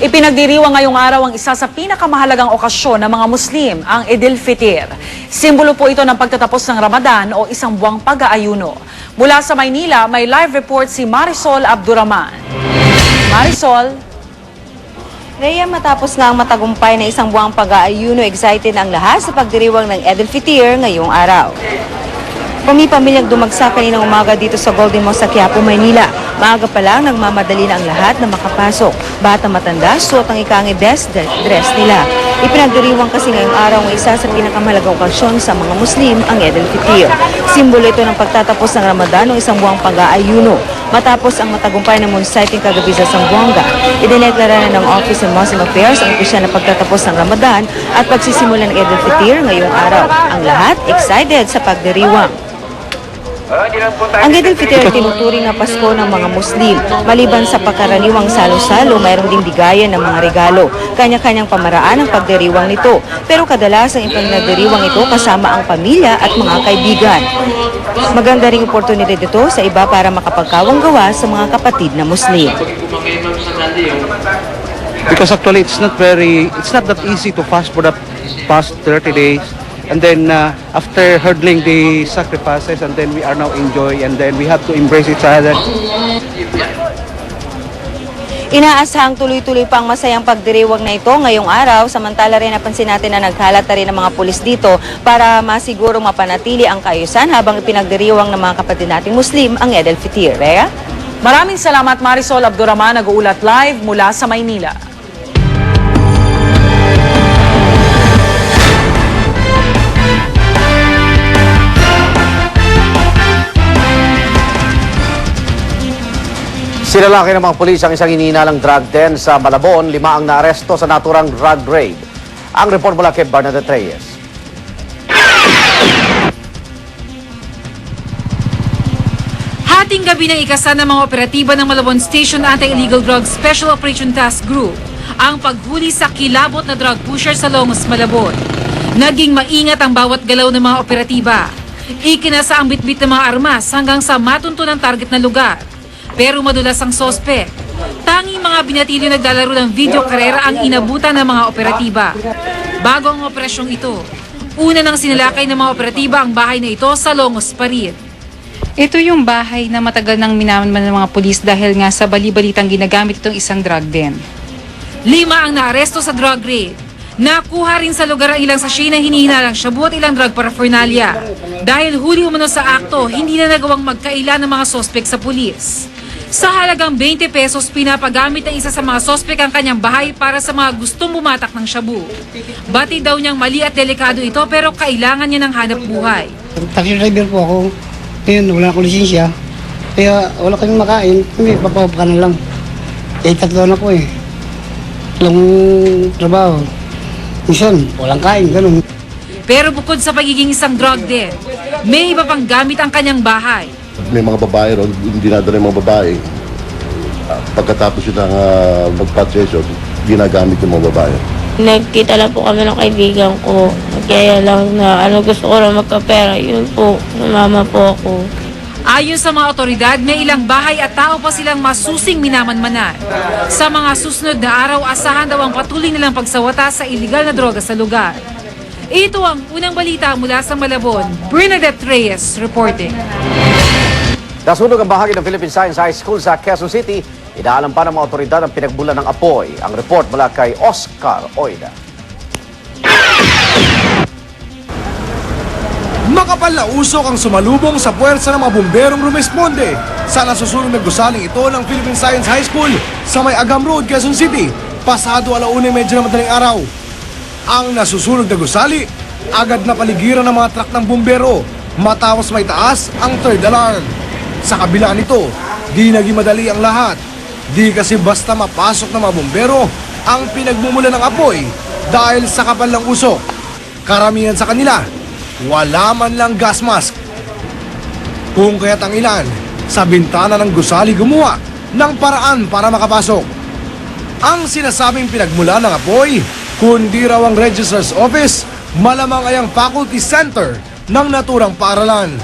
Ipinagdiriwang ngayong araw ang isa sa pinakamahalagang okasyon ng mga Muslim, ang Eid al-Fitr. Simbolo po ito ng pagtatapos ng Ramadan o isang buwang pag-aayuno. Mula sa Maynila, may live report si Marisol Abduraman. Marisol. Rhea, matapos nga ang matagumpay na isang buwang pag-aayuno, excited ang lahat sa pagdiriwang ng Eid al-Fitr ngayong araw. Pamilya-pamilyang dumagsa kaninang umaga dito sa Golden Mosque sa Quiapo, Maynila. Maaga pa lang nagmamadali na ang lahat na makapasok. Bata matanda, suot ang ikangi dress nila. Ipinagdiriwang kasi ngayong araw ang isa sa pinakamahalagang okasyon sa mga Muslim, ang Eid al-Fitr. Simbolo ito ng pagtatapos ng Ramadan o isang buwang pag-aayuno. Matapos ang matagumpay na moon sighting kagabi sa Zamboanga, idineklara na ng Office of Muslim Affairs ang opisyal na pagtatapos ng Ramadan at pagsisimula ng Eid al-Fitr ngayong araw. Ang lahat excited sa pagdiriwang. Ang Eid al-Fitr tinuturing na Pasko ng mga Muslim. Maliban sa pagkaraniwang salo-salo, mayroong ding bigayan ng mga regalo. Kanya-kanyang pamaraan ang pagdiriwang nito. Pero kadalasang ipinagdiriwang ito kasama ang pamilya at mga kaibigan. Maganda ring oportunidad ito sa iba para makapagkawang gawa sa mga kapatid na Muslim. Because actually it's not that easy to fast for the past 30 days. And then after hurdling the sacrifices, and then we are now enjoy, and then we have to embrace each other. Inaasahang tuloy-tuloy pa ang masayang pagdiriwang na ito ngayong araw, samantala rin napansin natin na naghalat na rin ng mga pulis dito para masiguro mapanatili ang kaayusan habang ipinagdiriwang ng mga kapatid nating Muslim ang Eid al-Fitr. Rhea? Maraming salamat Marisol Abduraman, nag-uulat live mula sa Maynila. Sinalaki ng mga pulis ang isang hinihinalang drug den sa Malabon. 5 ang naaresto sa naturang drug raid. Ang report mula kay Bernadette Reyes. Hating gabi ng ikasa ng mga operatiba ng Malabon Station Anti-Illegal Drugs Special Operation Task Group ang paghuli sa kilabot na drug pusher sa Longos, Malabon. Naging maingat ang bawat galaw ng mga operatiba. Ikinasa ang bitbit ng mga armas hanggang sa matunto ng target na lugar. Pero madulas ang sospek. Tanging mga binatilyo naglalaro ng video karera ang inabutan ng mga operatiba. Bago ang operasyong ito, una nang sinalakay ng mga operatiba ang bahay na ito sa Longos, Parir. Ito yung bahay na matagal nang minamanman ng mga pulis dahil nga sa bali-balitang ginagamit itong isang drug den. 5 ang naaresto sa drug raid. Nakuha rin sa lugar ang ilang sachet na hinihinalang shabu at ilang drug paraphernalia. Dahil huli umano sa akto, hindi na nagawang magkaila ng mga sospek sa pulis. Sa halagang 20 pesos, pinapagamit ng isa sa mga sospek ang kanyang bahay para sa mga gustong bumatak ng shabu. Bati daw niyang mali at delikado ito pero kailangan niya ng hanap buhay. Taxi driver po ako. Ngayon, wala akong lisensya. Kaya wala kaming makain. Hindi, papapaka na lang. Eh, 3 na po eh. Walang trabaho. Minsan, walang kain, ganun. Pero bukod sa pagiging isang drug den, may iba pang gamit ang kanyang bahay. May mga babae ron, dinadala yung mga babae. Pagkatapos yun ng mag-patch-session, ginagamit yung mga babae. Nagkita lang po kami ng kaibigan ko. Kaya lang na gusto ko lang magkapera. Yun po, mama po ako. Ayon sa mga otoridad, may ilang bahay at tao pa silang masusing minamanmanan. Sa mga susunod na araw, asahan daw ang patuloy nilang pagsawata sa iligal na droga sa lugar. Ito ang unang balita mula sa Malabon. Bernadette Reyes reporting. Nasunog ang bahagi ng Philippine Science High School sa Quezon City. Inaalam pa ng mga otoridad ang pinagbulan ng apoy. Ang report mula kay Oscar Oida. Makapal na usok ang sumalubong sa puwersa ng mga bumberong rumesponde sa nasusunog na gusaling ito ng Philippine Science High School sa May Agam Road, Quezon City, pasado 1:30 ng madaling araw. Ang nasusunog na gusali, agad na paligiran ng mga truck ng bumbero matapos may taas ang third alarm. Sa kabila nito, di naging madali ang lahat. Di kasi basta mapasok ng mga bumbero ang pinagmumula ng apoy dahil sa kapal ng usok. Karamihan sa kanila, wala man lang gas mask. Kung kaya't ang ilan, sa bintana ng gusali gumawa ng paraan para makapasok. Ang sinasabing pinagmula ng apoy, kundi raw ang Registrar's Office, malamang ay ang Faculty Center ng naturang paaralan.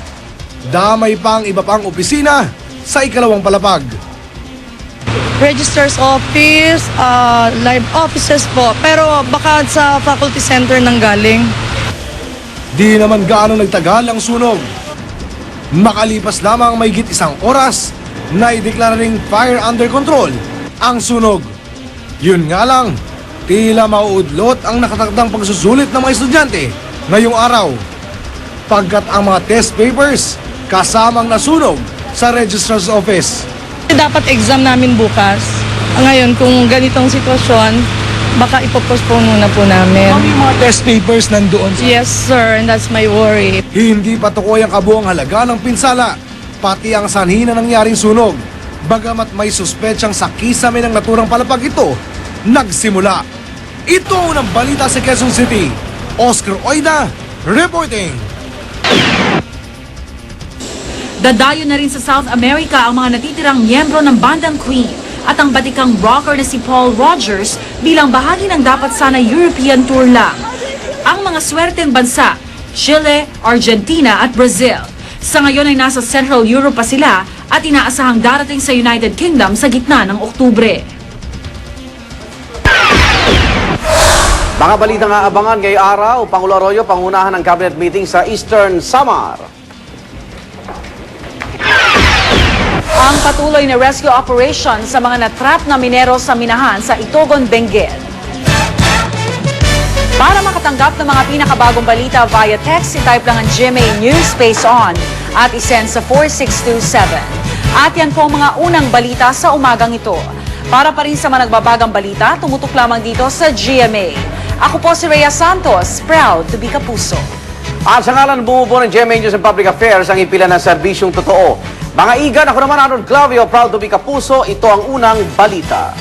Damay pang iba pang opisina sa ikalawang palapag. registrar's office, live offices po. Pero baka sa faculty center nang galing. Di naman gaano nagtagal ang sunog. Makalipas lamang mahigit 1 oras, na ideklara ring fire under control ang sunog. Yun nga lang, tila mauudlot ang nakatakdang pagsusulit ng mga estudyante ngayong araw. Pagkat ang mga test papers kasamang nasunog sa registrar's office. Dapat exam namin bukas. Ngayon, kung ganitong sitwasyon, baka ipopostpone muna po namin. Yung mga test papers nandoon. Yes, sir, and that's my worry. Hindi patukoy ang kabuang halaga ng pinsala, pati ang sanhi na nangyaring sunog. Bagamat may suspetsang sa kisame ng naturang palapag ito, nagsimula. Ito ang unang balita sa Quezon City. Oscar Oida, reporting. Dadayo na rin sa South America ang mga natitirang miyembro ng bandang Queen at ang batikang rocker na si Paul Rogers bilang bahagi ng dapat sana European tour lang. Ang mga swerteng bansa, Chile, Argentina at Brazil. Sa ngayon ay nasa Central Europe pa sila at inaasahang darating sa United Kingdom sa gitna ng Oktubre. Mga balitang aabangan ngayong araw, Pangulo Arroyo, pangunahan ng cabinet meeting sa Eastern Samar. Ang patuloy na rescue operation sa mga natrap na minero sa minahan sa Itogon, Benguet. Para makatanggap ng mga pinakabagong balita via text, i-type lang ang GMA News Space On at isend sa 4627. At yan po ang mga unang balita sa umagang ito. Para pa rin sa mga nagbabagang balita, tumutok lamang dito sa GMA. Ako po si Rhea Santos, proud to be Kapuso. At sa ngalan bumubuo ng GMA News and Public Affairs ang ipila ng serbisyong totoo. Mga igan, ako naman Arnold Clavio, proud to be Kapuso, ito ang unang balita.